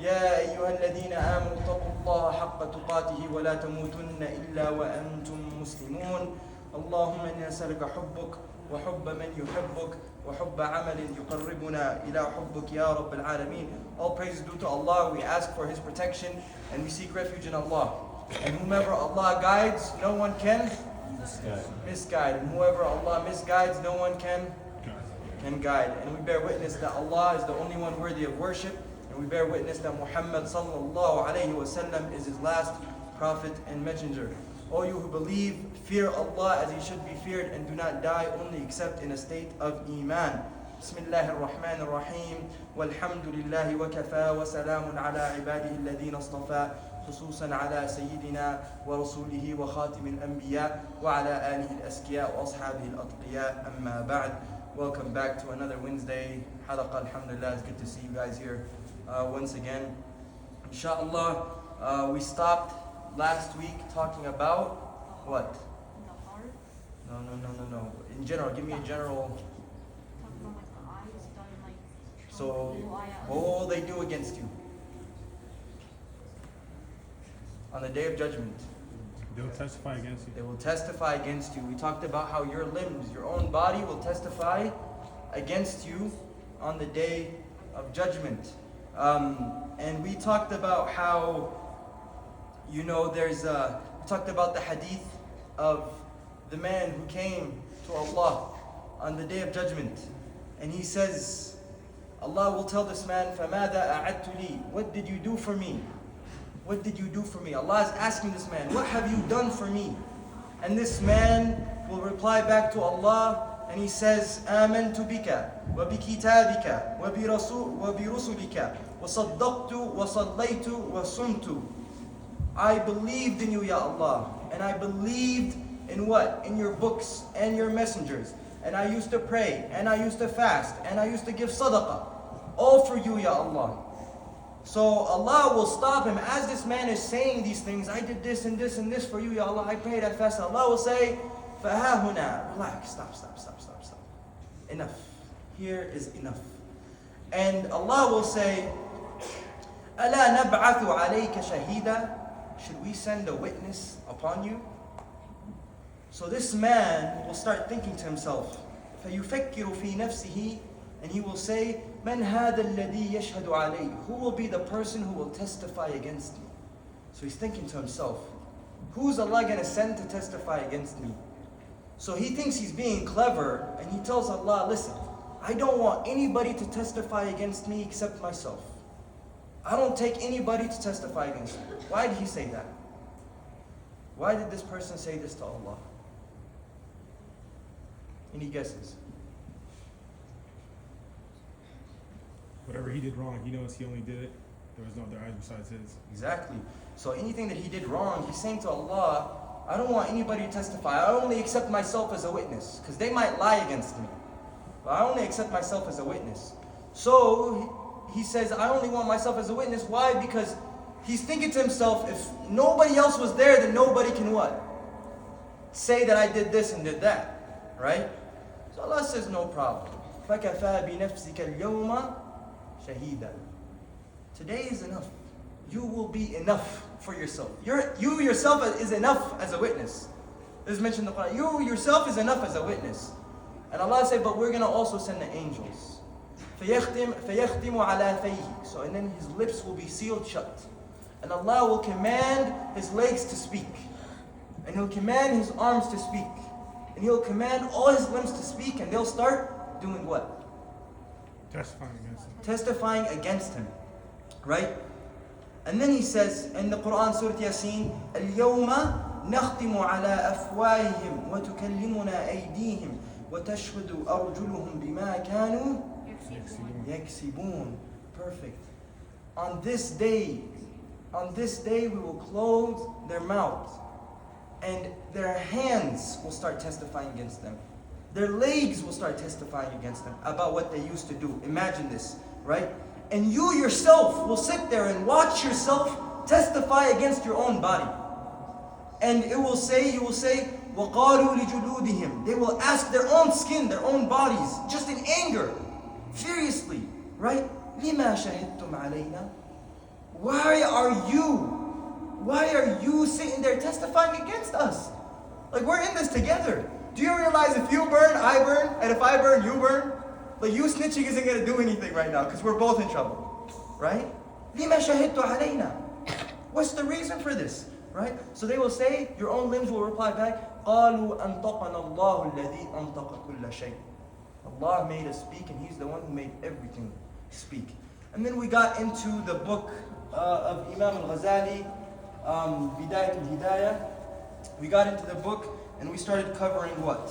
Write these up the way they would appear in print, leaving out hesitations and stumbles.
يا أيها الذين آمنوا اتقوا الله حق تقاته ولا تموتن إلا وأنتم مسلمون اللهم إنا نسألك حبك وحب من يحبك وحب عمل يقربنا إلى حبك يا رب العالمين. All praise due to Allah. We ask for His protection and we seek refuge in Allah. And whomever Allah guides, no one can misguide. And whoever Allah misguides, no one can guide. And we bear witness that Allah is the only one worthy of worship. And we bear witness that Muhammad sallallahu alayhi wa sallam is His last prophet and messenger. O you who believe, fear Allah as He should be feared and do not die only except in a state of Iman. Bismillah ar-Rahman ar-Rahim. Walhamdulillahi wa kafa wa salamun ala ibadihi alladhina astafa. خصوصا على سيدنا ورسوله وخاتم الأنبياء وعلى آله الأسكياء وأصحابه الأتقياء أما بعد. Welcome back to another Wednesday حلقة. Alhamdulillah, it's good to see you guys here once again. Inshallah, we stopped last week talking about what? The heart. No. In general, give me a general. Talking about like the eyes, starting like. So, what will they do against you on the day of judgment? They will testify against you. They will testify against you. We talked about how your limbs, your own body will testify against you on the day of judgment. And we talked about how, we talked about the hadith of the man who came to Allah on the day of judgment. And he says, Allah will tell this man, فَمَاذَا أَعَدْتُ لِي? What did you do for me? What did you do for me? Allah is asking this man, what have you done for me? And this man will reply back to Allah and he says, آمنت بك وبكتابك وبرسلك وصدقت وصليت وصمت. I believed in you, Ya Allah. And I believed in what? In your books and your messengers. And I used to pray and I used to fast and I used to give sadaqah. All for you, Ya Allah. So Allah will stop him as this man is saying these things. I did this and this and this for you, Ya Allah. I prayed, I fasted. Allah will say, فَهَا هُنَا. Relax, stop. Enough. Here is enough. And Allah will say, أَلَا نَبْعَثُ عَلَيْكَ شَهِيدًا. Should we send a witness upon you? So this man will start thinking to himself, فَيُفَكِّرُ فِي نَفْسِهِ. And he will say, مَنْ هَذَا الَّذِي يَشْهَدُ عَلَيْهِ. Who will be the person who will testify against me? So he's thinking to himself, who's Allah going to send to testify against me? So he thinks he's being clever and he tells Allah, listen, I don't want anybody to testify against me except myself. I don't take anybody to testify against me. Why did he say that? Why did this person say this to Allah? Any guesses? Whatever he did wrong, he knows he only did it. There was no other eyes besides his. Exactly. So anything that he did wrong, he's saying to Allah, I don't want anybody to testify. I only accept myself as a witness. Because they might lie against me. But I only accept myself as a witness. So he says, I only want myself as a witness. Why? Because he's thinking to himself, if nobody else was there, then nobody can what? Say that I did this and did that. Right? So Allah says, no problem. فَكَفَى بِنَفْسِكَ الْيَوْمَ شَهِيدًا. Today is enough. You will be enough for yourself. You yourself is enough as a witness. This is mentioned in the Quran. You yourself is enough as a witness. And Allah said, but we're going to also send the angels. فَيَخْتِمُ عَلَى فَيْهِ. So and then his lips will be sealed shut. And Allah will command his legs to speak. And He'll command his arms to speak. And He'll command all his limbs to speak. And they'll start doing what? Testifying against him. Testifying against him. Right? And then he says in the Quran, Surah Yasin, اليوم نختم على أفواههم وتكلمنا أيديهم وتشهد أرجلهم بما كانوا يكسبون. Perfect. On this day we will close their mouths and their hands will start testifying against them. Their legs will start testifying against them about what they used to do. Imagine this, right? And you yourself will sit there and watch yourself testify against your own body. And you will say, وَقَالُوا لِجُلُودِهِمْ. They will ask their own skin, their own bodies, just in anger, furiously, right? لِمَا شَهِدْتُمْ عَلَيْنَا. Why are you sitting there testifying against us? Like, we're in this together. Do you realize if you burn, I burn, and if I burn, you burn? Like, you snitching isn't going to do anything right now because we're both in trouble. Right? لِمَا شَهِدْتُ عَلَيْنَا. What's the reason for this? Right? So they will say, your own limbs will reply back, قَالُوا أَنْطَقَنَا اللَّهُ الَّذِي أَنْطَقَ كُلَّ شَيْءٍ. Allah made us speak, and He's the one who made everything speak. And then we got into the book of Imam al-Ghazali, Bidayat al-Hidayah. We got into the book and we started covering what?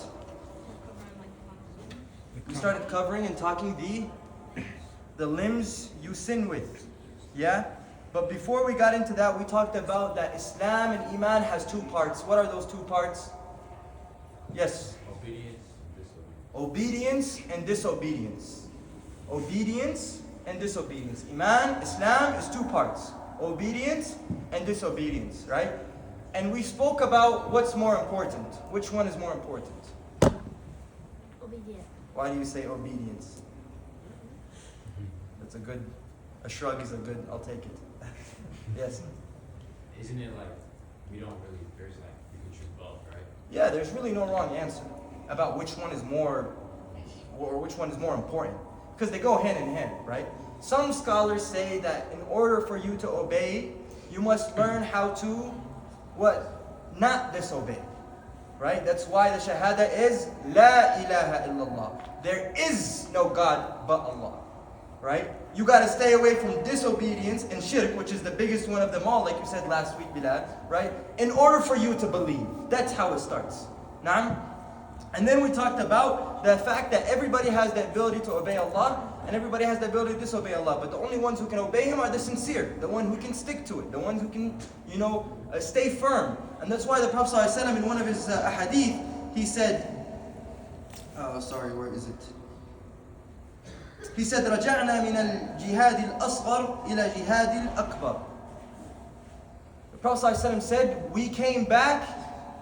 We started covering and talking the limbs you sin with. Yeah? But before we got into that, we talked about that Islam and Iman has two parts. What are those two parts? Yes? Obedience and disobedience. Obedience and disobedience. Iman, Islam is two parts. Obedience and disobedience, right? And we spoke about what's more important. Which one is more important? Obedient. Why do you say obedience? That's a shrug is a good, I'll take it. Yes? Isn't it like, there's like, you can choose both, right? Yeah, there's really no wrong answer about which one is more important. Because they go hand in hand, right? Some scholars say that in order for you to obey, you must learn how to, what? Not disobey. Right? That's why the Shahada is La ilaha illallah. There is no God but Allah. Right? You got to stay away from disobedience and shirk, which is the biggest one of them all, like you said last week, Bilal. Right? In order for you to believe. That's how it starts. Naam? And then we talked about the fact that everybody has the ability to obey Allah and everybody has the ability to disobey Allah. But the only ones who can obey Him are the sincere, the one who can stick to it, the ones who can, stay firm. And that's why the Prophet ﷺ in one of his ahadith, he said, where is it? He said, رَجَعْنَا مِنَ الْجِهَادِ الْأَصْغَرِ إِلَى جِهَادِ الْأَكْبَرِ. The Prophet ﷺ said, we came back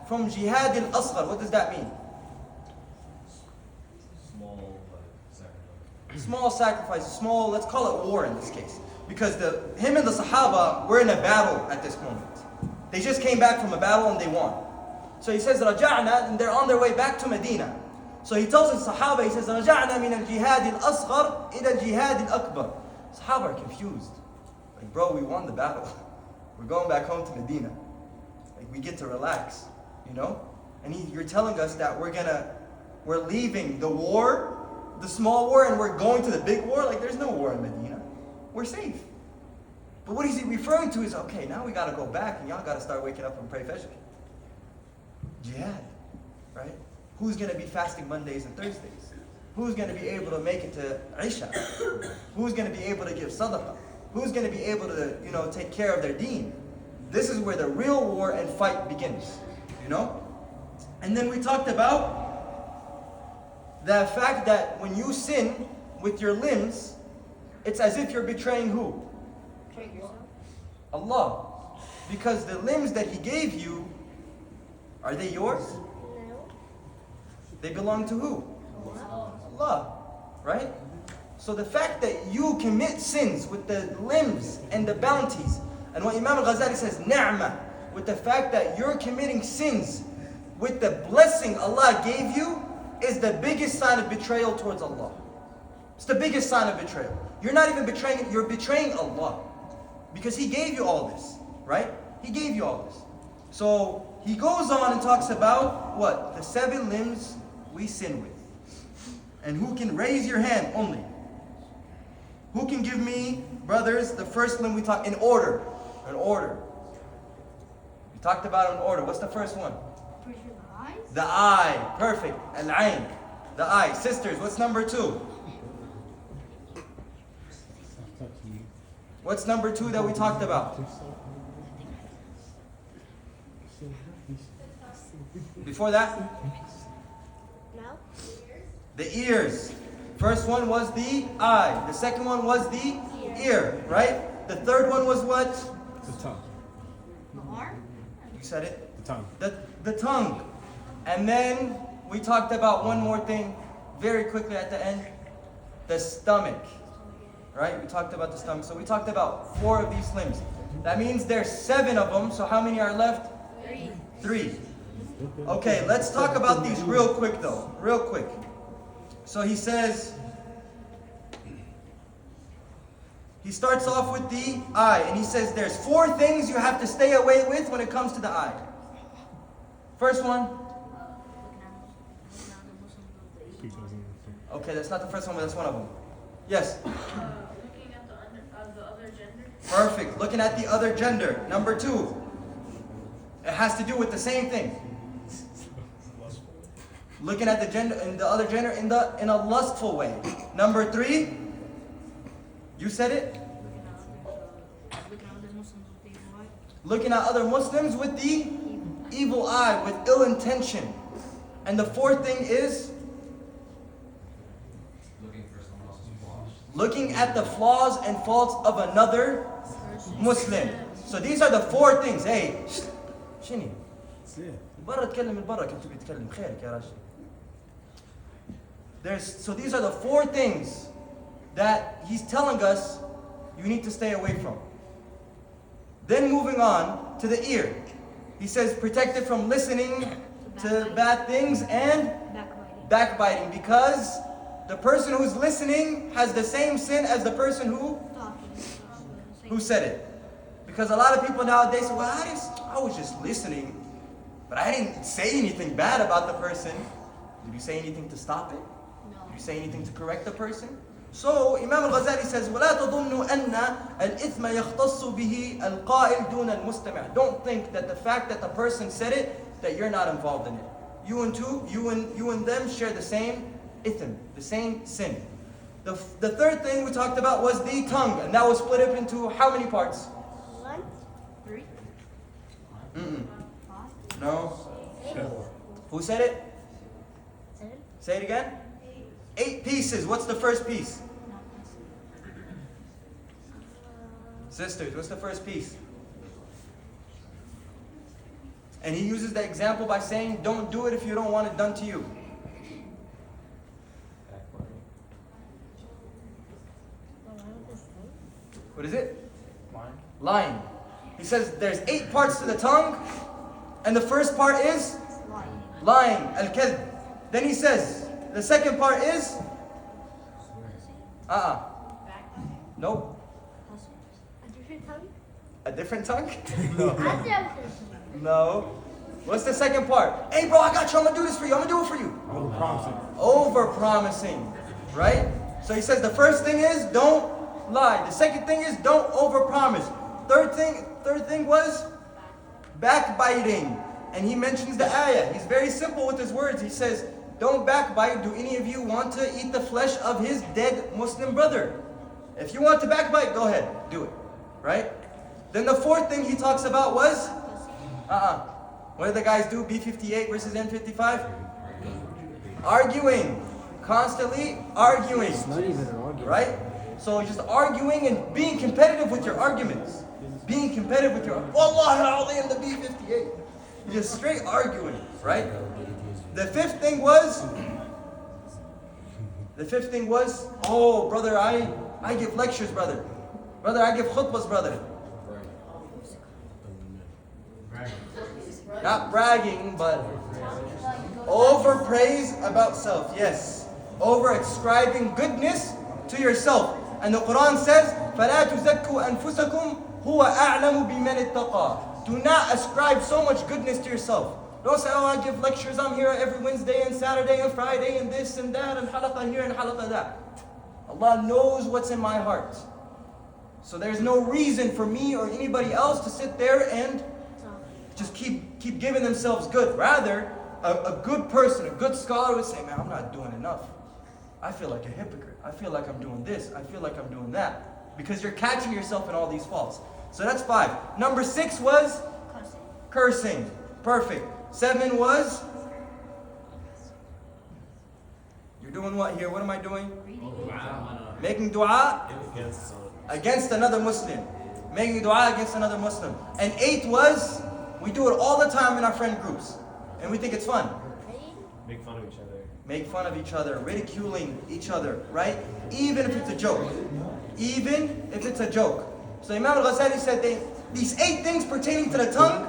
from jihad al-asghar. What does that mean? Small sacrifices, let's call it war in this case. Because him and the Sahaba were in a battle at this moment. They just came back from a battle and they won. So he says, رَجَعْنَا, and they're on their way back to Medina. So he tells the Sahaba, he says, رَجَعْنَا مِنَ الْجِهَادِ الْأَصْغَرِ إِلَى الْجِهَادِ الْأَكْبَرِ. Sahaba are confused. Like, bro, we won the battle. We're going back home to Medina. Like, we get to relax, And you're telling us that we're leaving the war, the small war, and we're going to the big war? Like, there's no war in Medina. We're safe. But what is he referring to is, okay, now we got to go back and y'all got to start waking up and pray Fajr. Jihad, right? Who's going to be fasting Mondays and Thursdays? Who's going to be able to make it to Isha? Who's going to be able to give sadaqah? Who's going to be able to, take care of their deen? This is where the real war and fight begins, And then we talked about the fact that when you sin with your limbs, it's as if you're betraying who? Betraying yourself. Allah. Because the limbs that He gave you, are they yours? No. They belong to who? Allah. Allah. Right? So the fact that you commit sins with the limbs and the bounties, and what Imam al-Ghazali says, ni'mah, with the fact that you're committing sins with the blessing Allah gave you, is the biggest sign of betrayal towards Allah. It's the biggest sign of betrayal. You're not even betraying it, you're betraying Allah. Because He gave you all this, right? He gave you all this. So he goes on and talks about what? The 7 limbs we sin with. And who can raise your hand only? Who can give me, brothers, the first limb we talked in order? In order. We talked about it in order. What's the first one? Pretty sure the eyes. The eye. Perfect. Al-ain. The eye. Sisters, what's number 2? What's number 2 that we talked about? Before that? No. The ears. First one was the eye. The second one was the ear, right? The third one was what? The tongue. The arm. You said it? The tongue. The tongue. And then we talked about one more thing very quickly at the end. The stomach. right? We talked about the stomach. So we talked about 4 of these limbs. That means there's 7 of them. So how many are left? 3. Okay, let's talk about these real quick though. Real quick. So he says, he starts off with the eye, and he says there's 4 things you have to stay away with when it comes to the eye. First one. Okay, that's not the first one, but that's one of them. Yes? Looking at the other gender. Perfect. Looking at the other gender. Number 2. It has to do with the same thing. Looking at the gender in the other gender in a lustful way. Number 3. You said it? Looking at other Muslims with the evil eye, with ill intention. And the 4th thing is Looking for someone else's flaws. looking at the flaws and faults of another Muslim. So these are the 4 things. Hey, شنو؟ برا تكلم من برا كنت تبي تتكلم خيرك يا رجل. So these are the 4 things that he's telling us you need to stay away from. Then moving on to the ear. He says protect it from listening to bad things and backbiting, because the person who's listening has the same sin as the person who said it. Because a lot of people nowadays say, well, I was just listening, but I didn't say anything bad about the person. Did you say anything to stop it? Did you say anything to correct the person? So Imam al-Ghazali says, وَلَا تَظُنُّوا أَنَّ الْإِثْمَ يَخْتَصُّ بِهِ الْقَائِلْ دُونَ الْمُسْتَمِعِ. Don't think that the fact that the person said it, that you're not involved in it. You and them share the same ithm, the same sin. The 3rd thing we talked about was the tongue, and that was split up into how many parts? 1, 3, Mm-mm. 5, No. 8. Who said it? 7. Say it again. 8 pieces. What's the first piece? Sisters, what's the first piece? And he uses the example by saying, don't do it if you don't want it done to you. What is it? Lying. He says there's 8 parts to the tongue, and the first part is lying, al-kadhb. Then he says the second part is nope. A different tongue? No. No. What's the second part? Hey bro, I got you, I'm gonna do this for you, I'm gonna do it for you. Over-promising. Right? So he says the first thing is don't lie. The second thing is don't over-promise. Third thing was backbiting. And he mentions the ayah. He's very simple with his words. He says, don't backbite. Do any of you want to eat the flesh of his dead Muslim brother? If you want to backbite, go ahead, do it. Right? Then the 4th thing he talks about was what did the guys do? B58 versus N55? Arguing. Constantly arguing. It's not even an argument. Right? So just arguing and being competitive with your arguments. Being competitive with your Wallahi al-Azim, the B58. Just straight arguing, right? The 5th thing was, oh brother, I give lectures, brother. Brother, I give khutbahs, brother. Not bragging, but overpraise about self. Yes. Over ascribing goodness to yourself. And the Quran says, فَلَا تُزَكُّوا أَنفُسَكُمْ هُوَ أَعْلَمُ بِمَنِ اتَّقَى. Do not ascribe so much goodness to yourself. Don't say, oh, I give lectures, I'm here every Wednesday and Saturday and Friday and this and that and halaqah here and halaqah that. Allah knows what's in my heart. So there's no reason for me or anybody else to sit there and just keep giving themselves good. Rather, a good person, a good scholar would say, man, I'm not doing enough. I feel like a hypocrite. I feel like I'm doing this. I feel like I'm doing that. Because you're catching yourself in all these faults. So that's 5. Number 6 was cursing. Perfect. 7 was, you're doing what here? What am I doing? Making dua against another Muslim. Making dua against another Muslim. And 8 was, we do it all the time in our friend groups. And we think it's fun. Make fun of each other. Make fun of each other, ridiculing each other, right? Even if it's a joke. even if it's a joke. So Imam al-Ghazali said these 8 things pertaining to the tongue,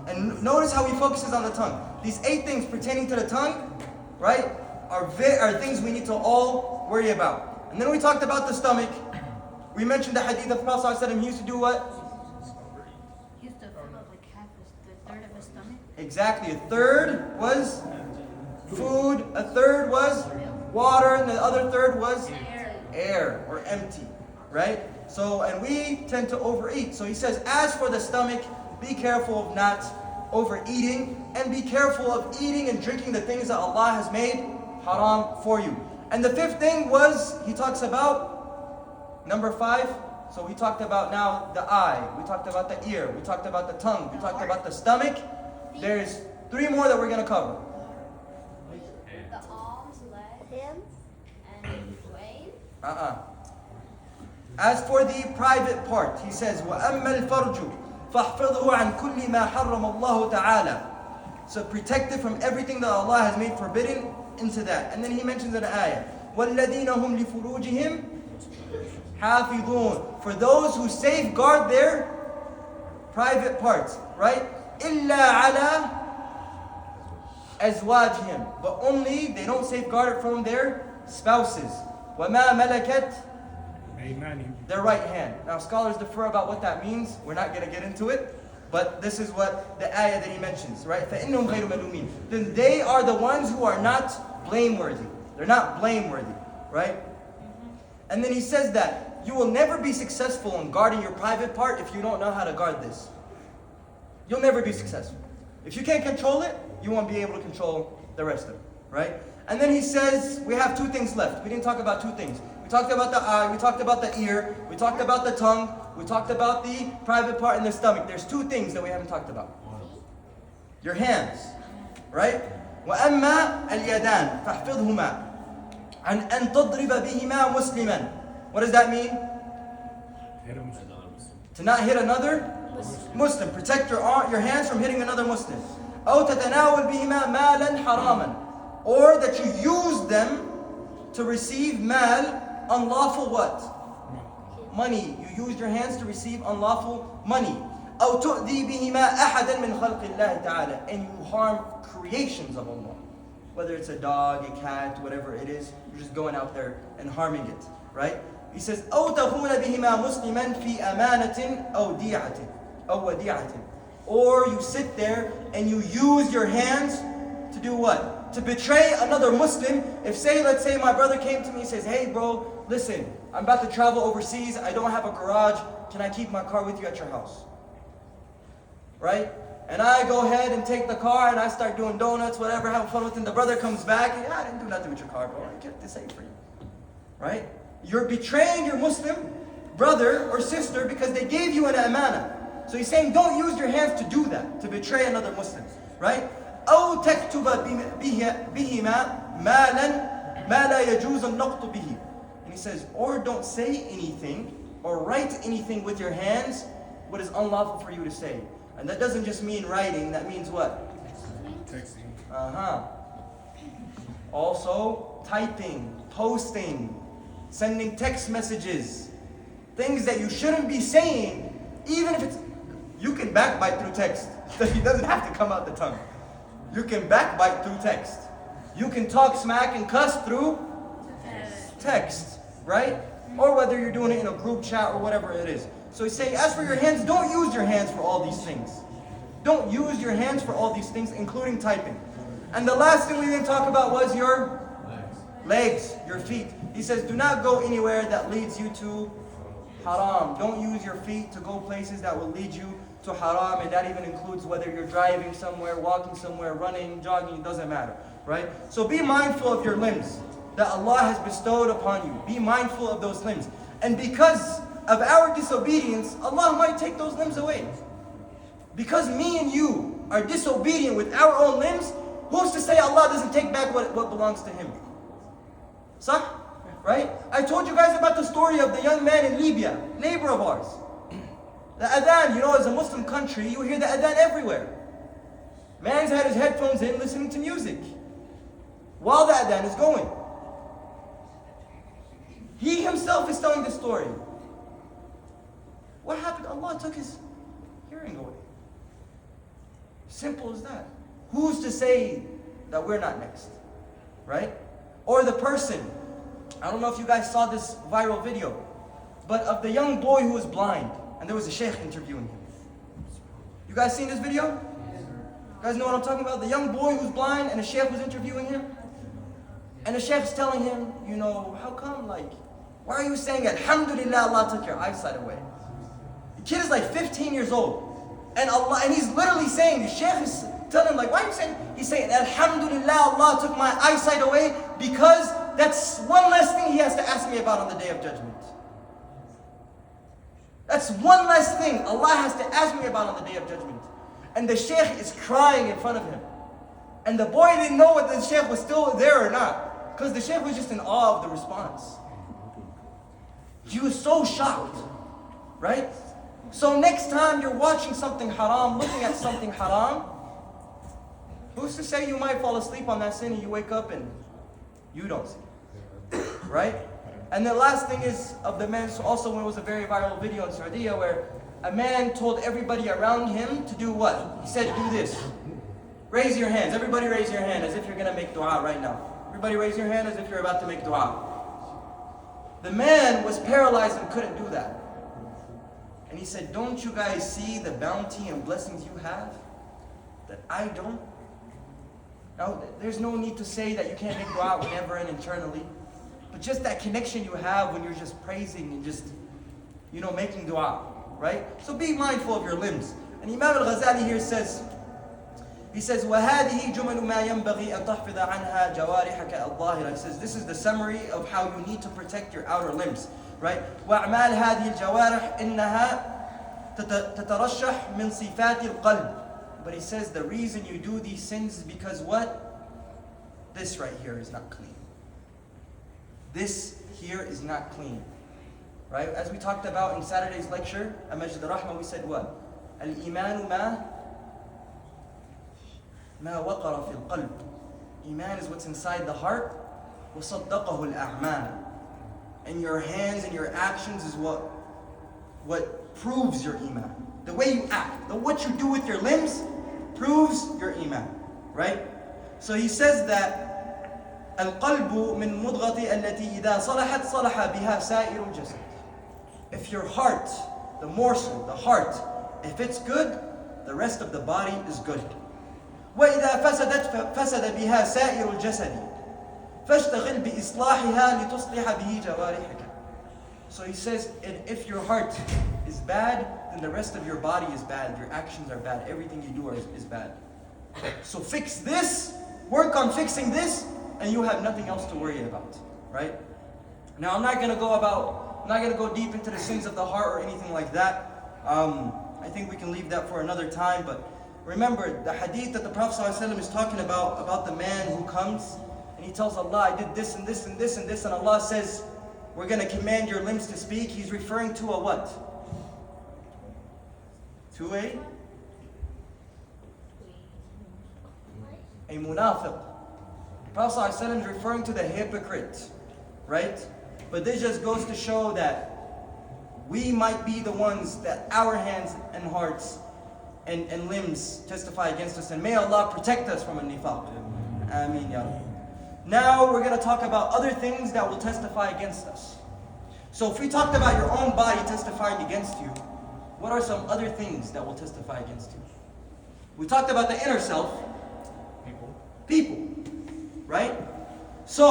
and notice how he focuses on the tongue. These 8 things pertaining to the tongue, right, are things we need to all worry about. And then we talked about the stomach. We mentioned the hadith of Prophet ﷺ. He used to do what? He used to fill up like half the third of his stomach. Exactly. A third was food, a third was water, and the other third was air or empty, right? So, and we tend to overeat. So he says, as for the stomach, be careful of not overeating, and be careful of eating and drinking the things that Allah has made haram for you. And the 5th thing was, he talks about, number 5, so we talked about now the eye, we talked about the ear, we talked about the tongue, we talked about the stomach. There's 3 more that we're going to cover. The arms, legs, and waist. As for the private part, he says, وَأَمَّا الْفَرْجُ فَاحْفِظْهُ عَنْ كُلِّ مَا حَرَّمَ اللَّهُ تَعَالَى. So protect it from everything that Allah has made forbidden into that. And then he mentions an ayah, وَالَّذِينَ هُمْ لِفُرُوجِهِمْ حَافِظُونَ. For those who safeguard their private parts, right? إِلَّا عَلَى أَزْوَاجِهِمْ. But only, they don't safeguard it from their spouses. وَمَا مَلَكَتْ, their right hand. Now scholars differ about what that means. We're not going to get into it. But this is what the ayah that he mentions, right? فَإِنَّهُمْ غَيْرُ مَلُومِينَ. Then they are the ones who are not blameworthy. They're not blameworthy, right? And then he says that you will never be successful in guarding your private part if you don't know how to guard this. You'll never be successful. If you can't control it, you won't be able to control the rest of it, right? And then he says, we have 2 things left. We didn't talk about 2 things. We talked about the eye, we talked about the ear, we talked about the tongue, we talked about the private part in the stomach. There's 2 things that we haven't talked about. Your hands, right? وَأَمَّا الْيَدَانِ فَاحْفِظْهُمَا عَنْ أَنْ تَضْرِبَ بِهِمَا مُسْلِمًا. What does that mean? To not hit another Muslim. Protect your hands from hitting another Muslim. أَوْ تَتَنَاوَلْ بِهِمَا مَالًا حَرَامًا. Or that you use them to receive mal, unlawful what? Money. You use your hands to receive unlawful money. أَوْ تُؤْذِي بِهِمَا أَحَدًا مِنْ خَلْقِ اللَّهِ تَعَالَى. And you harm creations of Allah. Whether it's a dog, a cat, whatever it is, you're just going out there and harming it, right? He says, أَوْ تَخُونَ بِهِمَا مُسْلِمًا فِي أَمَانَةٍ أَوْ دِيعَةٍ أَوْ وَدِيعَةٍ. Or you sit there and you use your hands to do what? To betray another Muslim. If let's say my brother came to me and says, hey bro, listen, I'm about to travel overseas, I don't have a garage, can I keep my car with you at your house? Right? And I go ahead and take the car and I start doing donuts, whatever, having fun with him. The brother comes back, yeah, I didn't do nothing with your car, bro. I kept this safe for you. Right? You're betraying your Muslim brother or sister because they gave you an amana. So he's saying don't use your hands to do that, to betray another Muslim. Right? أو تكتب بهما مالا ما لا يجوز النقط به. And he says, or don't say anything or write anything with your hands what is unlawful for you to say. And that doesn't just mean writing, that means what? Texting. Also, typing, posting, sending text messages, things that you shouldn't be saying, even if you can backbite through text. It doesn't have to come out the tongue. You can backbite through text. You can talk smack and cuss through text, right? Or whether you're doing it in a group chat or whatever it is. So he's saying, as for your hands, don't use your hands for all these things. Don't use your hands for all these things, including typing. And the last thing we didn't talk about was your legs, your feet. He says, do not go anywhere that leads you to haram. Don't use your feet to go places that will lead you to haram. And that even includes whether you're driving somewhere, walking somewhere, running, jogging, it doesn't matter, right? So be mindful of your limbs that Allah has bestowed upon you. Be mindful of those limbs. And because of our disobedience, Allah might take those limbs away. Because me and you are disobedient with our own limbs, who's to say Allah doesn't take back what belongs to Him? Sah? Right? I told you guys about the story of the young man in Libya, neighbor of ours. The adhan, as a Muslim country, you hear the adhan everywhere. Man's had his headphones in listening to music while the adhan is going. He himself is telling the story. What happened? Allah took his hearing away. Simple as that. Who's to say that we're not next? Right? Or the person, I don't know if you guys saw this viral video, but of the young boy who was blind, and there was a sheikh interviewing him. You guys seen this video? You guys know what I'm talking about? The young boy who's blind and the sheikh was interviewing him. And the sheikh's telling him, you know, how come, like, why are you saying Alhamdulillah Allah took your eyesight away? The kid is like 15 years old. And he's literally saying, the sheikh is telling him, like, why are you saying? He's saying, Alhamdulillah Allah took my eyesight away because that's one less thing he has to ask me about on the Day of Judgment. That's one less thing Allah has to ask me about on the Day of Judgment. And the sheikh is crying in front of him. And the boy didn't know whether the sheikh was still there or not, because the sheikh was just in awe of the response. He was so shocked, right? So next time you're watching something haram, looking at something haram, who's to say you might fall asleep on that sin and you wake up and you don't see it, right? And the last thing is of the man, so also when it was a very viral video in Saudi where a man told everybody around him to do what? He said, do this. Raise your hands. Everybody raise your hand as if you're going to make dua right now. Everybody raise your hand as if you're about to make dua. The man was paralyzed and couldn't do that. And he said, don't you guys see the bounty and blessings you have that I don't? Now, there's no need to say that you can't make dua whenever and internally. But just that connection you have when you're just praising and just, you know, making dua, right? So be mindful of your limbs. And Imam al-Ghazali here says, he says, وَهَذِهِ جُمَلُ مَا يَنْبَغِي أَن تَحْفِظَ عَنْهَا جَوَارِحَكَ الظَّاهِرَةِ. He says, this is the summary of how you need to protect your outer limbs, right? وَأَعْمَالِ هَذِهِ الْجَوَارِحِ إِنَّهَا تَتَرَشَّحْ مِنْ صِفَاتِ الْقَلْبِ. But he says the reason you do these sins is because what? This right here is not clean. This here is not clean, right? As we talked about in Saturday's lecture, Majd al-Rahma, we said what? Al-Imanu ما وقر في القلب. Iman is what's inside the heart. وصدقه الأعمال. And your hands and your actions is what proves your iman. The way you act, what you do with your limbs proves your iman, right? So he says that القلب من مضغة التي إذا صلحت صلح بها سائر الجسد. If your heart, the morsel, the heart, if it's good, the rest of the body is good. وإذا فسدت فسد بها سائر الجسد فاشتغل بإصلاحها لتصلح به جوارحك. So he says, if your heart is bad, then the rest of your body is bad. Your actions are bad. Everything you do is bad. So fix this, work on fixing this, and you have nothing else to worry about, right? Now I'm not going to go deep into the sins of the heart or anything like that. I think we can leave that for another time, but remember, the hadith that the Prophet ﷺ is talking about the man who comes and he tells Allah, I did this and this and this and this, and Allah says, we're going to command your limbs to speak. He's referring to a what? To a munafiq. The Prophet ﷺ is referring to the hypocrite, right? But this just goes to show that we might be the ones that our hands and hearts and limbs testify against us, and may Allah protect us from a nifaq. Ameen ya Rabbi. Now we're going to talk about other things that will testify against us. So if we talked about your own body testifying against you, what are some other things that will testify against you? We talked about the inner self. People. Right? So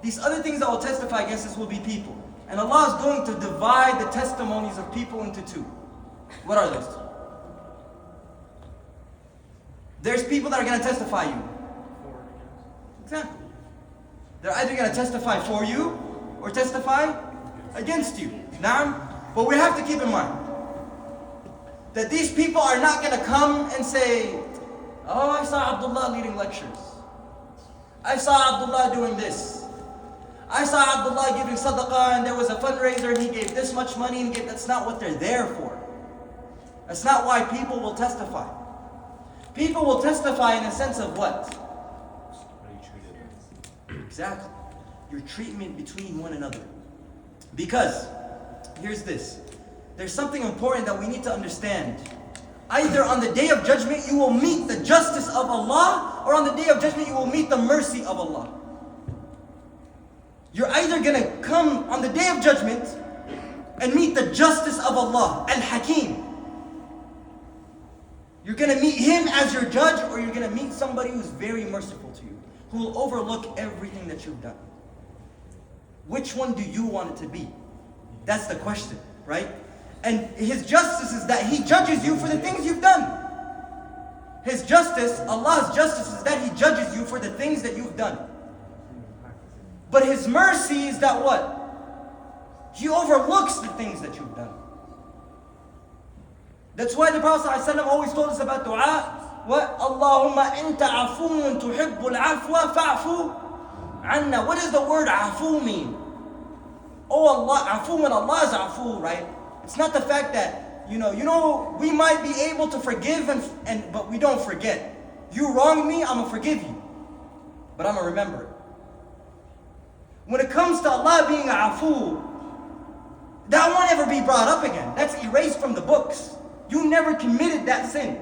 these other things that will testify against us will be people. And Allah is going to divide the testimonies of people into two. What are those? There's people that are going to testify you. Exactly. They're either going to testify for you or testify against you. Naam. But we have to keep in mind that these people are not going to come and say, oh, I saw Abdullah leading lectures. I saw Abdullah doing this. I saw Abdullah giving sadaqah and there was a fundraiser and he gave this much money and that's not what they're there for. That's not why people will testify. People will testify in a sense of what? How you treated them. Exactly. your treatment between one another. Because, here's this. There's something important that we need to understand. Either on the day of judgment you will meet the justice of Allah, or on the day of judgment you will meet the mercy of Allah. You're either going to come on the day of judgment and meet the justice of Allah, Al-Hakim. You're going to meet Him as your judge, or you're going to meet somebody who's very merciful to you, who will overlook everything that you've done. Which one do you want it to be? That's the question, right? And His justice is that He judges you for the things you've done. His justice, Allah's justice, is that He judges you for the things that you've done. But His mercy is that what? He overlooks the things that you've done. That's why the Prophet ﷺ always told us about dua. What? Allahumma anta afuun tuhibbul afwa fa'fu anna. What does the word afu mean? Oh Allah, afu, when Allah is afu, right? It's not the fact that, you know, we might be able to forgive but we don't forget. You wronged me, I'm gonna forgive you. But I'm gonna remember it. When it comes to Allah being afu, that won't ever be brought up again. That's erased from the books. You never committed that sin.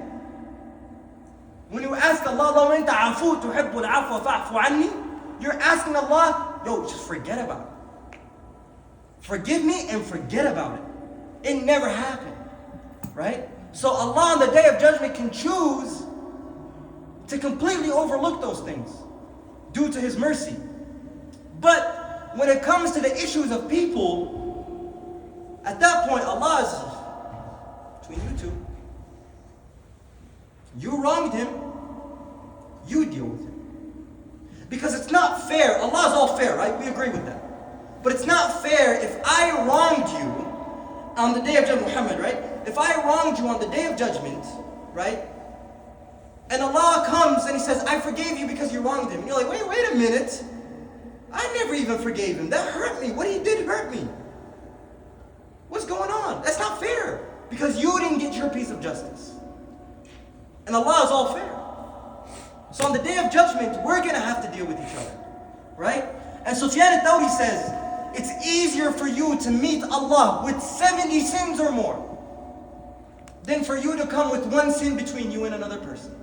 When you ask Allah, Allahumma anta afu tuhibbul afwa fa'fu anni, you're asking Allah, yo, just forget about it. Forgive me and forget about it. It never happened, right? So Allah on the day of judgment can choose to completely overlook those things due to His mercy. But when it comes to the issues of people, at that point Allah is between you two. You wronged him, you deal with it. Because it's not fair. Allah is all fair, right? We agree with that. But it's not fair if I wronged you on the day of judgment, Muhammad, right? If I wronged you on the day of judgment, right? And Allah comes and He says, I forgave you because you wronged him. And you're like, wait a minute. I never even forgave him. That hurt me. What he did hurt me. What's going on? That's not fair. Because you didn't get your piece of justice. And Allah is all fair. So on the day of judgment, we're going to have to deal with each other. Right? And Sufyan al-Thawri says, it's easier for you to meet Allah with 70 sins or more than for you to come with one sin between you and another person.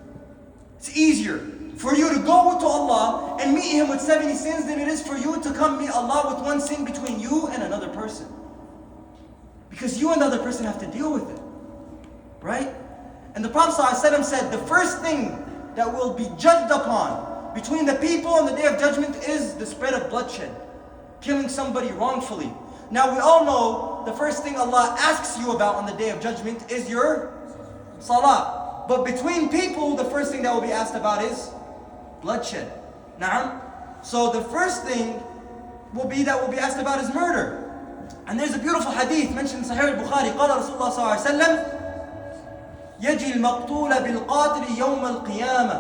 It's easier for you to go to Allah and meet Him with 70 sins than it is for you to come meet Allah with one sin between you and another person. Because you and the other person have to deal with it. Right? And the Prophet ﷺ said, the first thing that will be judged upon between the people on the day of judgment is the spread of bloodshed. Killing somebody wrongfully. Now we all know the first thing Allah asks you about on the day of judgment is your salah. But between people, the first thing that will be asked about is bloodshed. Na'am? So the first thing will be asked about is murder. And there's a beautiful hadith mentioned in Sahih al-Bukhari. قال رسول الله صلى الله عليه وسلم يجي المقتول بالقاتل يوم القيامة.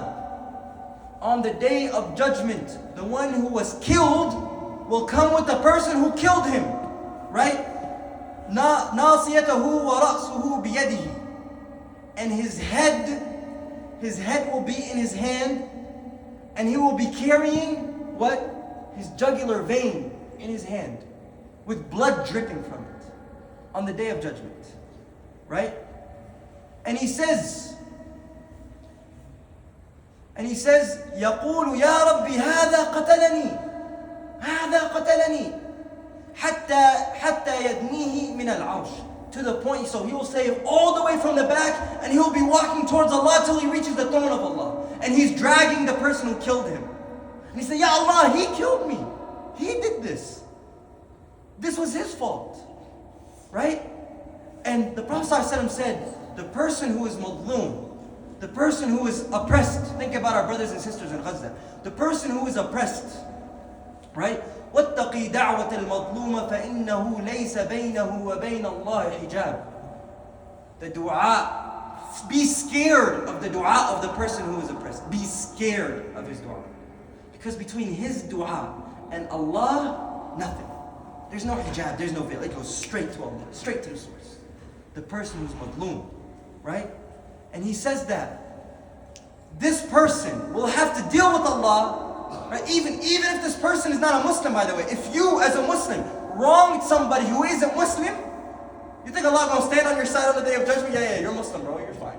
On the day of judgment, the one who was killed will come with the person who killed him. Right? ناصيته ورأسه بيده. And his head will be in his hand, and he will be carrying what? His jugular vein in his hand, with blood dripping from it on the day of judgment. Right? And he says, يقول يا ربي هذا قتلني حتى يدنيه من العرش. To the point, so he will say all the way from the back, and he will be walking towards Allah till he reaches the throne of Allah. And he's dragging the person who killed him. And he said, Ya Allah, he killed me. He did this. This was his fault. Right? And the Prophet ﷺ said, the person who is madloom, the person who is oppressed, think about our brothers and sisters in Gaza, the person who is oppressed, right? وَاتَّقِي دَعْوَةَ الْمَظْلُومَ فَإِنَّهُ لَيْسَ بَيْنَهُ وَبَيْنَ اللَّهِ حِجَابٌ. The dua, be scared of the dua of the person who is oppressed. Be scared of his dua. Because between his dua and Allah, nothing. There's no hijab, there's no veil. It goes straight to Allah, straight to the source. The person who's madloom, right? And he says that this person will have to deal with Allah Right? Even if this person is not a Muslim, by the way, if you as a Muslim wronged somebody who isn't Muslim, you think Allah gonna stand on your side on the day of judgment? Yeah, you're Muslim, bro, you're fine.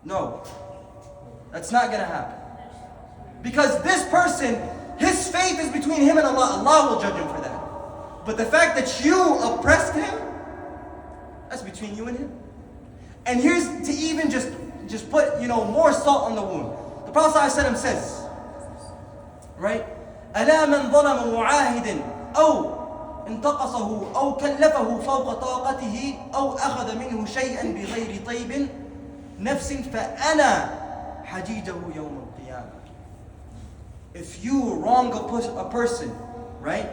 No. That's not gonna happen. Because this person, his faith is between him and Allah. Allah will judge him for that. But the fact that you oppressed him, that's between you and him. And here's to even just put, more salt on the wound. The Prophet ﷺ says, right? ألا من ظلم معاهد أو انتقصه أو كلفه فوق طاقته أو أخذ منه شيئا بغير طيب نفس فأنا حجيجه يوم القيامة. If you wrong a person, right?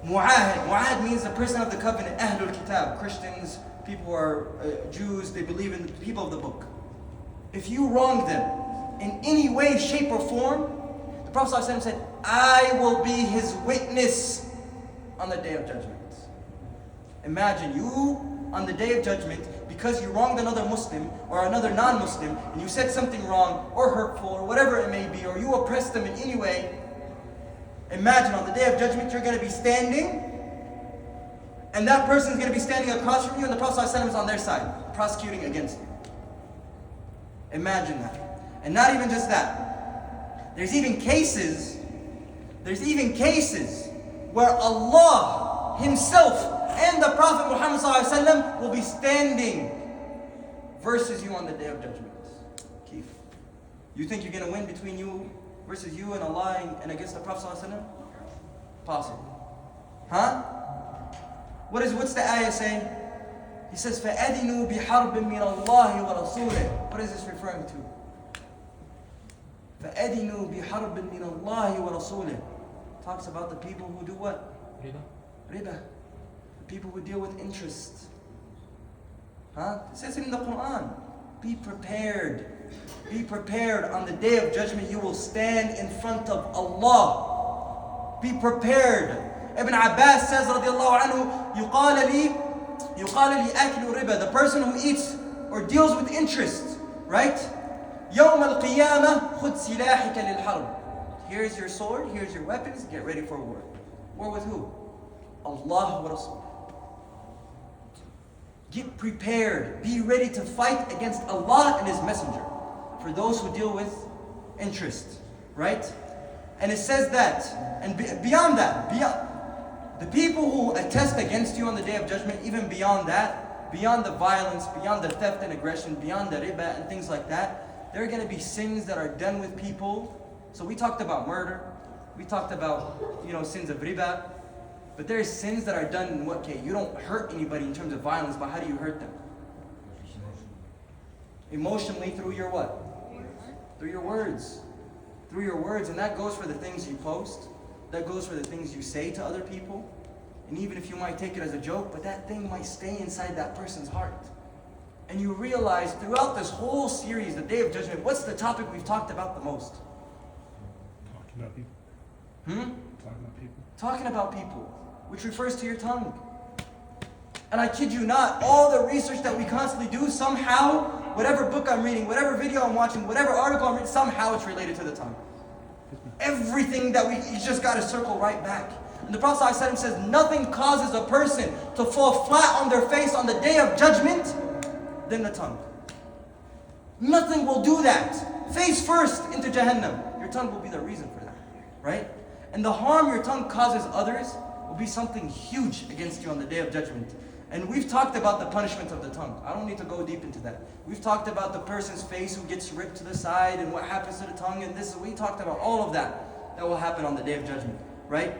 Mu'ahid means the person of the covenant, Ahlul Kitab, Christians, people who are Jews, they believe in the people of the book. If you wrong them in any way, shape, or form, the Prophet ﷺ said, I will be his witness on the day of judgment. Imagine you on the day of judgment, because you wronged another Muslim or another non-Muslim, and you said something wrong or hurtful or whatever it may be, or you oppressed them in any way. Imagine on the day of judgment you're going to be standing, and that person is going to be standing across from you, and the Prophet ﷺ is on their side, prosecuting against you. Imagine that. And not even just that. There's even cases where Allah Himself and the Prophet Muhammad ﷺ will be standing versus you on the day of judgment. Keith, you think you're going to win between you versus you and Allah and against the Prophet ﷺ? Possible. Huh? What's the ayah saying? He says, فَأَذِنُوا بِحَرْبٍ مِّنَ اللَّهِ وَرَسُولِهِ. What is this referring to? فَأَذِنُوا بِحَرْبٍ مِّنَ اللَّهِ وَرَسُولِهِ. Talks about the people who do what? Riba. The people who deal with interest. Huh? It says it in the Quran. Be prepared. Be prepared. On the day of judgment, you will stand in front of Allah. Be prepared. Ibn Abbas says, radiallahu anhu, يقال لي أكل ربا. The person who eats or deals with interest, right? يوم القيامة خذ سلاحك للحرب. Here's your sword, here's your weapons, get ready for war. War with who? Allah wa Rasul. Get prepared. Be ready to fight against Allah and His Messenger. For those who deal with interest, right? And it says that, and beyond that, the people who attest against you on the day of judgment, even beyond that, beyond the violence, beyond the theft and aggression, beyond the riba and things like that, there are going to be sins that are done with people. So we talked about murder, we talked about, sins of riba, but there are sins that are done in what case? You don't hurt anybody in terms of violence, but how do you hurt them? Emotionally through your what? Through your words. Through your words, and that goes for the things you post, that goes for the things you say to other people, and even if you might take it as a joke, but that thing might stay inside that person's heart. And you realize throughout this whole series, the Day of Judgment, what's the topic we've talked about the most? Talking about people. Talking about people. Talking about people, which refers to your tongue. And I kid you not, all the research that we constantly do, somehow, whatever book I'm reading, whatever video I'm watching, whatever article I'm reading, somehow it's related to the tongue. Everything that you just got to circle right back. And the Prophet ﷺ says, nothing causes a person to fall flat on their face on the day of judgment than the tongue. Nothing will do that. Face first into Jahannam. Your tongue will be the reason for that, right? And the harm your tongue causes others will be something huge against you on the day of judgment. And we've talked about the punishment of the tongue. I don't need to go deep into that. We've talked about the person's face who gets ripped to the side and what happens to the tongue, and we talked about all of that will happen on the day of judgment, right?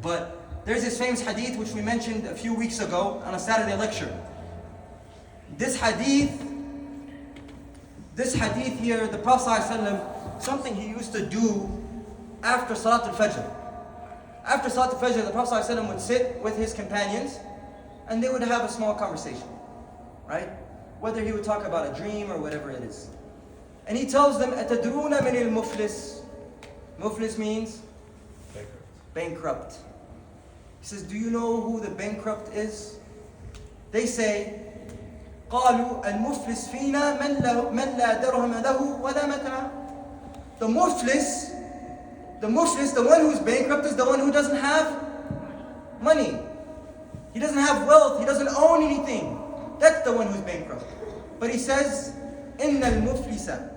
But there's this famous hadith which we mentioned a few weeks ago on a Saturday lecture. This hadith here, the Prophet ﷺ, something he used to do after Salat al-Fajr. After Salat al-Fajr, the Prophet ﷺ would sit with his companions and they would have a small conversation, right? Whether he would talk about a dream or whatever it is. And he tells them, أَتَدْرُونَ مِنِ الْمُفْلِسِ. Muflis means? Bankrupt. He says, do you know who the bankrupt is? They say, قالوا المفلس فينا من لا درهم له ولا متاع. The muflis, the one who's bankrupt is the one who doesn't have money. He doesn't have wealth. He doesn't own anything. That's the one who's bankrupt. But he says, إِنَّ الْمُفْلِسَ.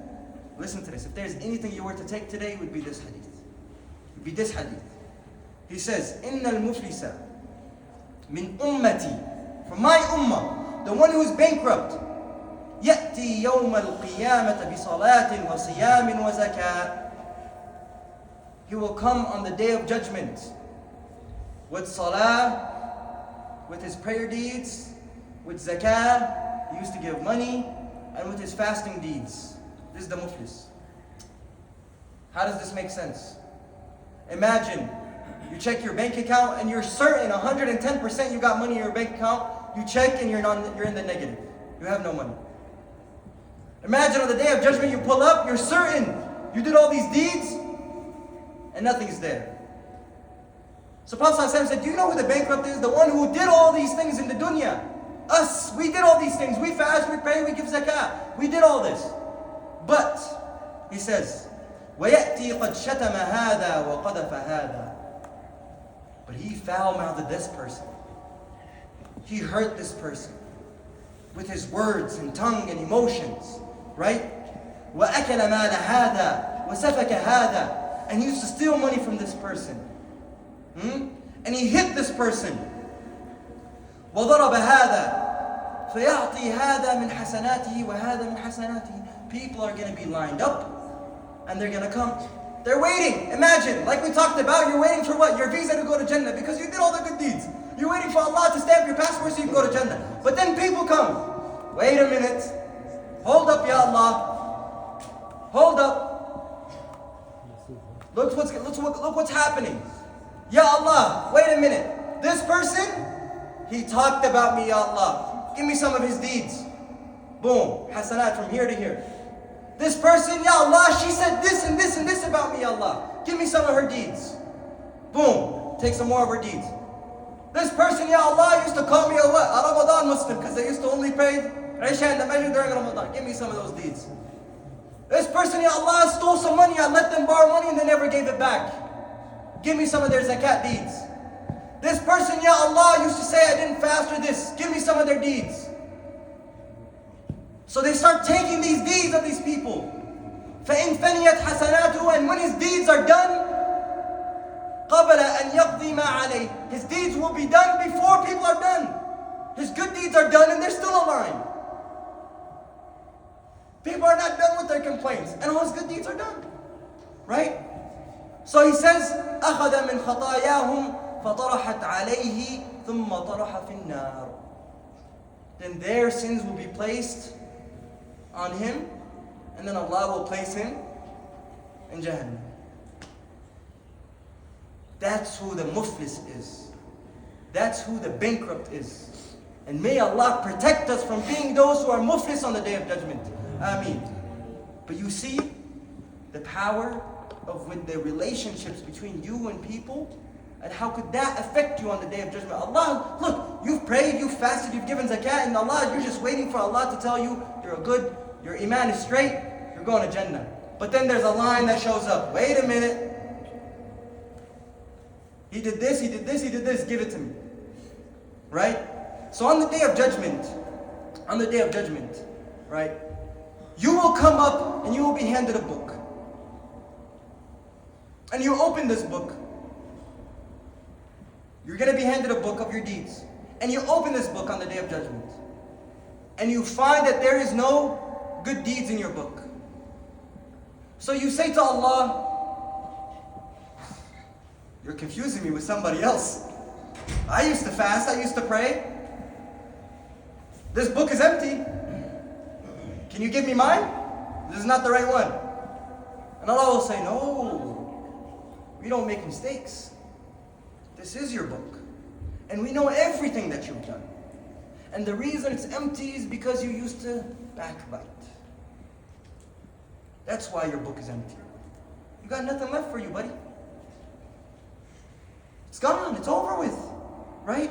Listen to this. If there's anything you were to take today, it would be this hadith. It would be this hadith. He says, إِنَّ الْمُفْلِسَ مِنْ أُمَّتِي. From my ummah, the one who's bankrupt, يَأْتِي يَوْمَ الْقِيَامَةِ بِصَلَاةٍ وَصِيَامٍ وَزَكَاةٍ. He will come on the day of judgment with salah, with his prayer deeds, with zakah, he used to give money, and with his fasting deeds. This is the muflis. How does this make sense? Imagine you check your bank account and you're certain 110% you got money in your bank account. You check and you're in the negative. You have no money. Imagine on the day of judgment you pull up, you're certain you did all these deeds and nothing's there. So Prophet ﷺ said, do you know who the bankrupt is? The one who did all these things in the dunya. Us, we did all these things. We fast, we pray, we give zakah. We did all this. But, he says, وَيَأْتِي قَدْ شَتَمَ هَذَا وَقَذَفَ هَذَا. But he foul-mouthed this person. He hurt this person with his words and tongue and emotions. Right? وَأَكَلَ مَالَ هَذَا وَسَفَكَ هَذَا. And he used to steal money from this person. And he hit this person. وَضَرَبَ هَذَا فَيَعْطِي هَذَا مِنْ حَسَنَاتِهِ وَهَذَا مِنْ حَسَنَاتِهِ. People are going to be lined up and they're going to come. They're waiting. Imagine, like we talked about, you're waiting for what? Your visa to go to Jannah because you did all the good deeds. You're waiting for Allah to stamp your passport so you can go to Jannah. But then people come. Wait a minute. Hold up, Ya Allah. Hold up. Look what's happening. Ya Allah, wait a minute. This person, he talked about me, Ya Allah. Give me some of his deeds. Boom. Hasanat from here to here. This person, Ya Allah, she said this and this and this about me, Ya Allah. Give me some of her deeds. Boom. Take some more of her deeds. This person, Ya Allah, used to call me a what? A Ramadan Muslim because they used to only pray Isha and the Maghrib during Ramadan. Give me some of those deeds. This person, Ya Allah, stole some money. I let them borrow money and they never gave it back. Give me some of their zakat deeds. This person, Ya Allah, used to say I didn't fast or this. Give me some of their deeds. So they start taking these deeds of these people. فَإِنْ فَنِيَتْ حَسَنَاتُهُ. And when his deeds are done, قَبَلَ أَنْ يَقْضِي مَا عَلَيْهِ. His deeds will be done before people are done. His good deeds are done and they're still aligned. People are not done with their complaints and all his good deeds are done. Right? So he says, أَخَذَ مِنْ خَطَايَاهُمْ فَطَرَحَتْ عَلَيْهِ ثُمَّ طَرَحَ فِي النَّارِ. Then their sins will be placed on him, and then Allah will place him in Jahannam. That's who the muflis is. That's who the bankrupt is. And may Allah protect us from being those who are muflis on the Day of Judgment. Ameen. But you see the power of with the relationships between you and people, and how could that affect you on the Day of Judgment? Allah, look, you've prayed, you've fasted, you've given zakah, and Allah, you're just waiting for Allah to tell you you're a good, your iman is straight, you're going to Jannah. But then there's a line that shows up. Wait a minute. He did this, he did this, he did this, give it to me. Right? So on the Day of Judgment, right, you will come up and you will be handed a book. And you open this book. You're going to be handed a book of your deeds. And you open this book on the Day of Judgment. And you find that there is no good deeds in your book. So you say to Allah, you're confusing me with somebody else. I used to fast, I used to pray. This book is empty. Can you give me mine? This is not the right one. And Allah will say, no, we don't make mistakes. This is your book. And we know everything that you've done. And the reason it's empty is because you used to backbite. That's why your book is empty. You got nothing left for you, buddy. It's gone, it's over with, right?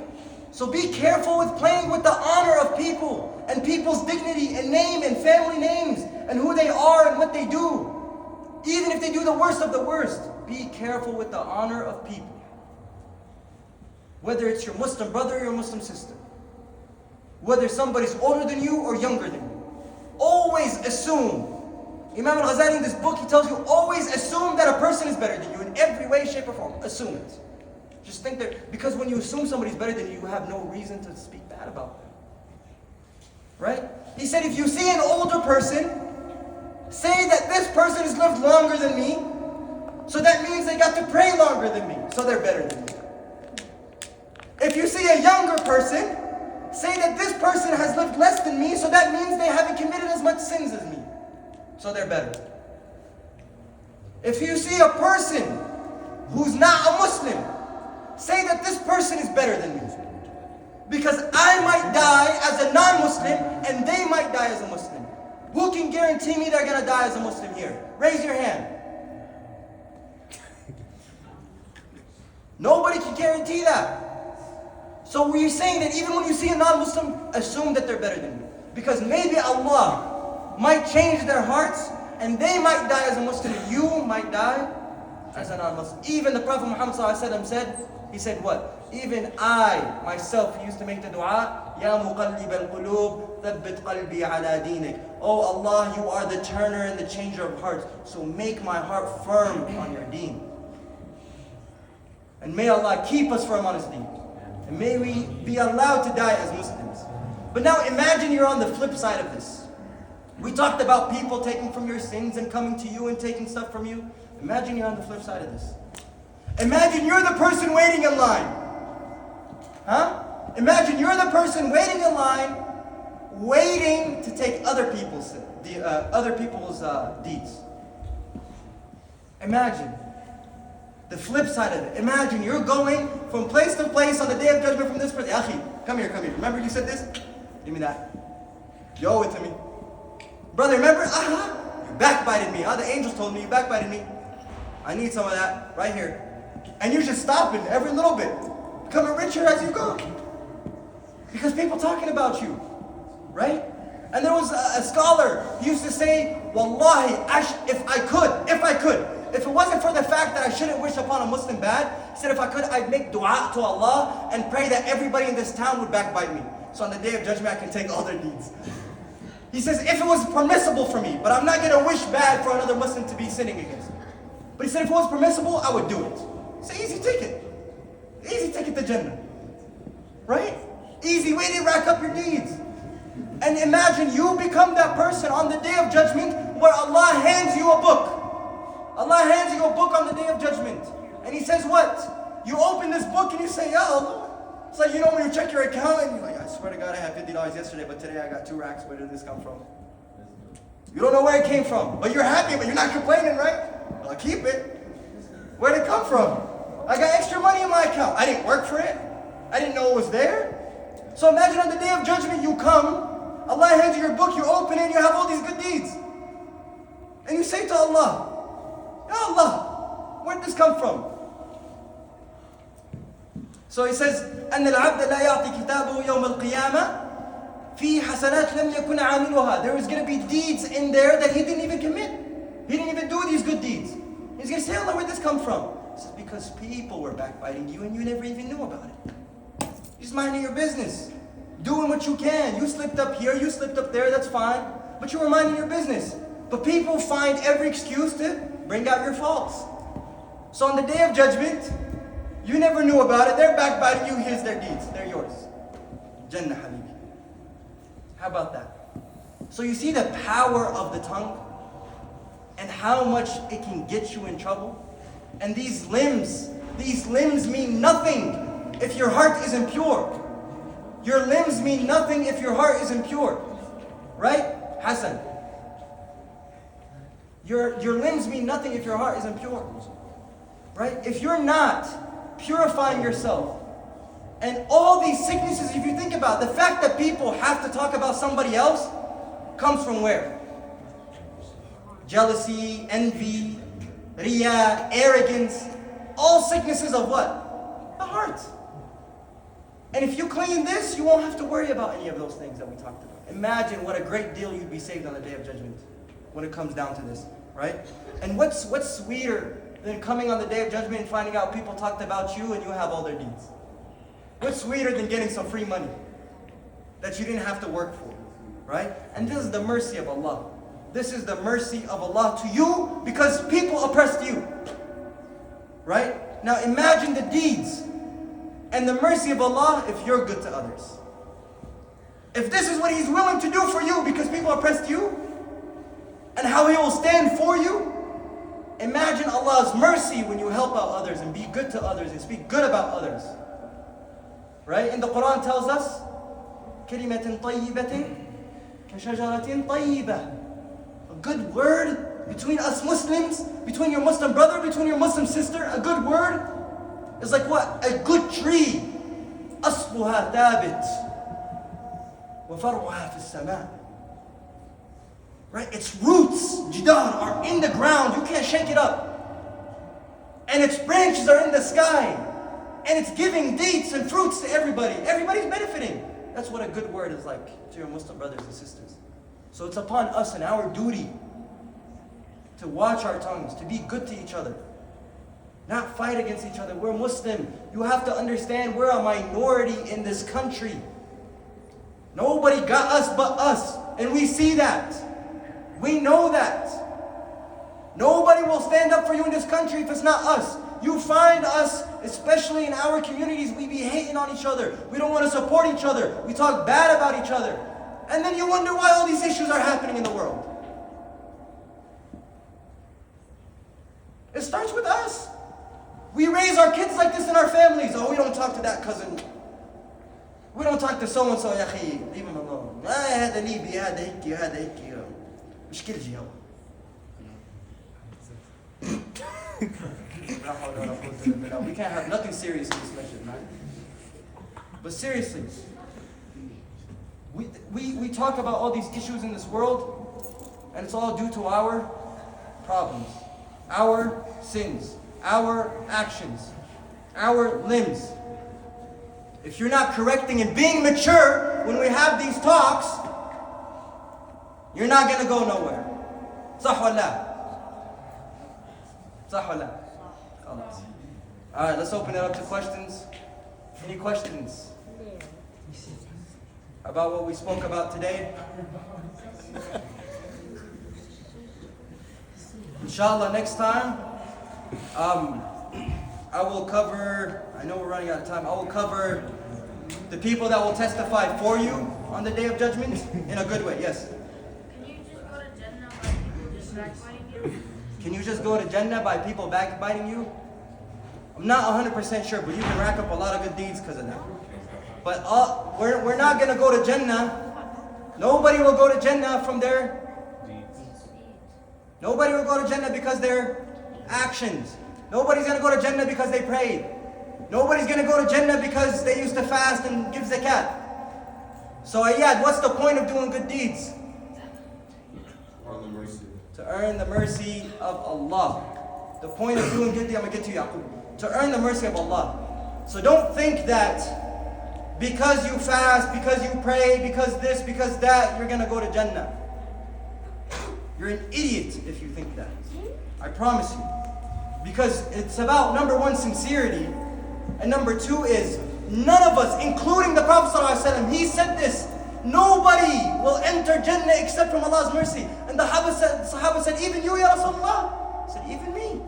So be careful with playing with the honor of people and people's dignity and name and family names and who they are and what they do. Even if they do the worst of the worst, be careful with the honor of people. Whether it's your Muslim brother or your Muslim sister. Whether somebody's older than you or younger than you. Always assume. Imam al-Ghazali in this book, he tells you, always assume that a person is better than you in every way, shape, or form. Assume it. Just think that, because when you assume somebody's better than you, you have no reason to speak bad about them. Right? He said, if you see an older person, say that this person has lived longer than me, so that means they got to pray longer than me, so they're better than me. If you see a younger person, say that this person has lived less than me, so that means they haven't committed as much sins as me, so they're better. If you see a person who's not a Muslim, say that this person is better than me. Because I might die as a non-Muslim and they might die as a Muslim. Who can guarantee me they're going to die as a Muslim here? Raise your hand. Nobody can guarantee that. So we're saying that even when you see a non-Muslim, assume that they're better than you. Because maybe Allah might change their hearts and they might die as a Muslim. You might die as a non-Muslim. Even the Prophet Muhammad ﷺ said, he said what? Even I, myself, used to make the dua, Ya muqallib al-qulub, thabbit qalbi ala dinik. Oh Allah, you are the turner and the changer of hearts. So make my heart firm on your deen. And may Allah keep us firm on His deen. And may we be allowed to die as Muslims. But now imagine you're on the flip side of this. We talked about people taking from your sins and coming to you and taking stuff from you. Imagine you're on the flip side of this. Imagine you're the person waiting in line. Huh? Imagine you're the person waiting in line, waiting to take other people's deeds. Imagine the flip side of it. Imagine you're going from place to place on the day of judgment from this person. Akhi, come here. Remember you said this? Give me that. You owe it to me. Brother, remember? You backbited me. The angels told me you backbited me. I need some of that right here. And you're just stopping every little bit. Becoming richer as you go. Because people talking about you. Right? And there was a scholar, he used to say, Wallahi, if I could, if it wasn't for the fact that I shouldn't wish upon a Muslim bad, he said if I could, I'd make dua to Allah and pray that everybody in this town would backbite me. So on the day of judgment, I can take all their deeds. He says, if it was permissible for me, but I'm not going to wish bad for another Muslim to be sinning against me. But he said, if it was permissible, I would do it. It's an easy ticket. Easy ticket to Jannah. Right? Easy way to rack up your deeds. And imagine you become that person on the day of judgment where Allah hands you a book. Allah hands you a book on the day of judgment. And He says what? You open this book and you say, Ya Allah. It's like, you know, when you check your account and you're like, I swear to God I had $50 yesterday, but today I got 2 racks. Where did this come from? You don't know where it came from. But you're happy, but you're not complaining, right? Well, keep it. Where did it come from? I got extra money in my account. I didn't work for it. I didn't know it was there. So imagine on the day of judgment you come, Allah hands you your book, you open it, and you have all these good deeds. And you say to Allah, Ya Allah, where did this come from? So He says, أن العبد لا يعطي كتابه يوم القيامة في حسنات لم يكن عاملها. There was going to be deeds in there that he didn't even commit. He didn't even do these good deeds. He's going to say, Allah, where did this come from? He says, because people were backbiting you and you never even knew about it. You're just minding your business. Doing what you can. You slipped up here, you slipped up there, that's fine. But you were minding your business. But people find every excuse to bring out your faults. So on the day of judgment, you never knew about it. They're backbiting you, here's their deeds. They're yours. Jannah Habibi. How about that? So you see the power of the tongue? And how much it can get you in trouble? And these limbs mean nothing if your heart is impure. Your limbs mean nothing if your heart is impure. Right? Hassan. Your limbs mean nothing if your heart is impure. Right? If you're not purifying yourself, and all these sicknesses, if you think about it, the fact that people have to talk about somebody else comes from where? Jealousy, envy, riyah, arrogance, all sicknesses of what? The heart. And if you clean this, you won't have to worry about any of those things that we talked about. Imagine what a great deal you'd be saved on the day of judgment when it comes down to this. right? And what's sweeter than coming on the day of judgment and finding out people talked about you and you have all their deeds? What's sweeter than getting some free money that you didn't have to work for, right? And this is the mercy of Allah. This is the mercy of Allah to you because people oppressed you, right? Now imagine the deeds and the mercy of Allah if you're good to others. If this is what He's willing to do for you because people oppressed you, and how He will stand for you, imagine Allah's mercy when you help out others and be good to others and speak good about others. Right? And the Quran tells us, كَلِمَةٍ طَيِّبَةٍ كَشَجَرَةٍ طَيِّبَةٍ. A good word between us Muslims, between your Muslim brother, between your Muslim sister, a good word is like what? A good tree. أَصْلُهَا ثَابِتٌ وَفَرْعُهَا فِي السَّمَاءِ. Right? Its roots, jidar, are in the ground. You can't shake it up. And its branches are in the sky. And it's giving dates and fruits to everybody. Everybody's benefiting. That's what a good word is like to your Muslim brothers and sisters. So it's upon us and our duty to watch our tongues, to be good to each other. Not fight against each other. We're Muslim. You have to understand we're a minority in this country. Nobody got us but us. And we see that. We know that. Nobody will stand up for you in this country if it's not us. You find us, especially in our communities, we be hating on each other. We don't want to support each other. We talk bad about each other. And then you wonder why all these issues are happening in the world. It starts with us. We raise our kids like this in our families. Oh, we don't talk to that cousin. We don't talk to so-and-so, يا أخي. Leave him alone. هذا ليبي هذا هيك هذا هيك. مشكلتي هو. We can't have nothing serious in this message, man. But seriously, we talk about all these issues in this world, and it's all due to our problems, our sins, our actions, our limbs. If you're not correcting and being mature when we have these talks, you're not going to go nowhere. صح ولا صح ولا خلاص. All right, let's open it up to questions. Any questions about what we spoke about today? Inshallah, next time, I will cover, I know we're running out of time, I will cover the people that will testify for you on the day of judgment in a good way. Yes? Can you just go to Jannah by people backbiting you? Can you just go to Jannah by people backbiting you? I'm not 100% sure, but you can rack up a lot of good deeds because of that. But we're not going to go to Jannah. Nobody will go to Jannah from their deeds. Nobody will go to Jannah because their actions. Nobody's going to go to Jannah because they prayed. Nobody's going to go to Jannah because they used to fast and give zakat. So Ayad, what's the point of doing good deeds? To earn the mercy of Allah. The point of doing good deeds, I'm going to get to Yaqub. To earn the mercy of Allah. So don't think that because you fast, because you pray, because this, because that, you're going to go to Jannah. You're an idiot if you think that. I promise you. Because it's about, number one, sincerity. And number two is, none of us, including the Prophet ﷺ, he said this, nobody will enter Jannah except from Allah's mercy. And the Sahaba said, even you, Ya Rasulullah? I said, even me.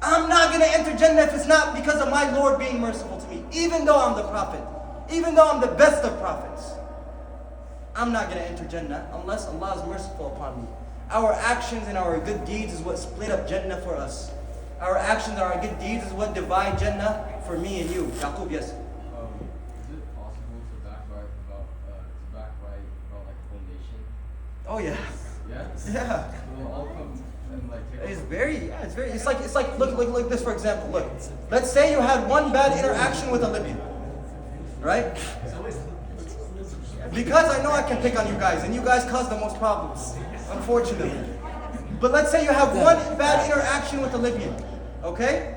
I'm not going to enter Jannah if it's not because of my Lord being merciful to me. Even though I'm the Prophet. Even though I'm the best of prophets. I'm not going to enter Jannah unless Allah is merciful upon me. Our actions and our good deeds is what split up Jannah for us. Our actions and our good deeds is what divide Jannah for me and you. Yaqub, yes? Is it possible to backbite about like a whole nation? Oh yeah. Yeah? Yeah. So they'll all come and like take It's like look this for example. Look. Let's say you had one bad interaction with a Libyan. Right? Because I know I can pick on you guys, and you guys cause the most problems, unfortunately. But let's say you have one bad interaction with a Libyan, okay?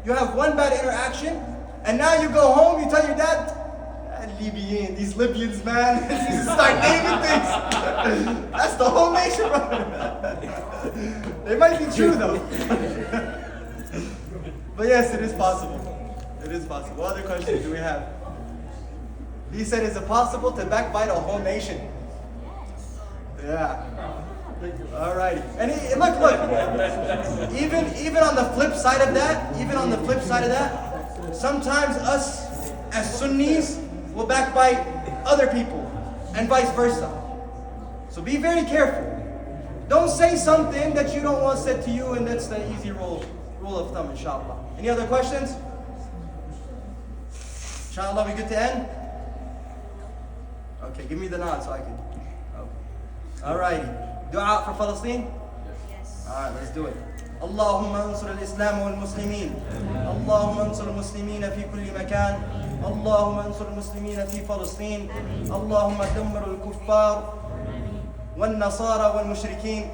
You have one bad interaction, and now you go home, you tell your dad, Libyans, these Libyans, man. Just start naming things. That's the whole nation, brother. It might be true though. But yes, it is possible. It is possible. What other questions do we have? He said, is it possible to backbite a whole nation? Yeah. Alrighty. And look, even on the flip side of that, sometimes us as Sunnis will backbite other people and vice versa. So be very careful. Don't say something that you don't want said to you, and that's the easy rule of thumb, inshallah. Any other questions? Inshallah, we good to end? Okay, give me the nod so I can. Okay. Alrighty. Dua for Palestine? Yes. Alright, let's do it. اللهم انصر الإسلام والمسلمين. اللهم انصر المسلمين في كل مكان. اللهم انصر المسلمين في فلسطين. اللهم دمر الكفار والنصارى والمشركين.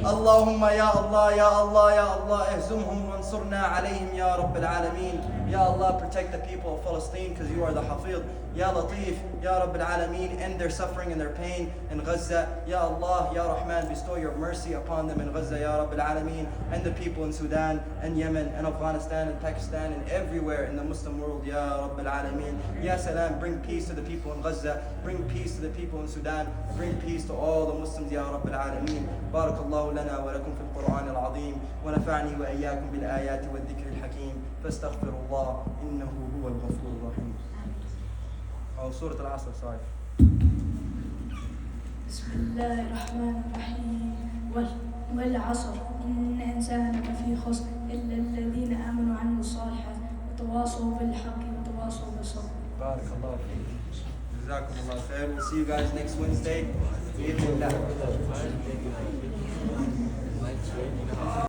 اللهم يا الله يا الله يا الله اهزمهم وانصرنا عليهم يا رب العالمين. Ya Allah, protect the people of Palestine because you are the Hafid. Ya Latif, Ya Rabb al-Alameen, end their suffering and their pain in Gaza. Ya Allah, Ya Rahman, bestow your mercy upon them in Gaza, Ya Rabb al-Alameen, and the people in Sudan and Yemen and Afghanistan and Pakistan and everywhere in the Muslim world, Ya Rabb al-Alameen. Ya Salam, bring peace to the people in Gaza, bring peace to the people in Sudan, bring peace to all the Muslims, Ya Rabb al-Alameen. بارك الله لنا ولكم في القرآن العظيم ونفعني وإياكم بالآيات والذكر الحكيم فاستغفروا الله إنه هو الغفور الرحيم. أو سورة العصر sorry. بسم الله الرحمن الرحيم والعصر إن الإنسان لفي خسر إلا الذين آمنوا وعملوا الصالحات وتواصوا بالحق وتواصوا بالصبر. بارك الله فيك. جزاكم الله خير. We'll see you guys next Wednesday. بإذن الله.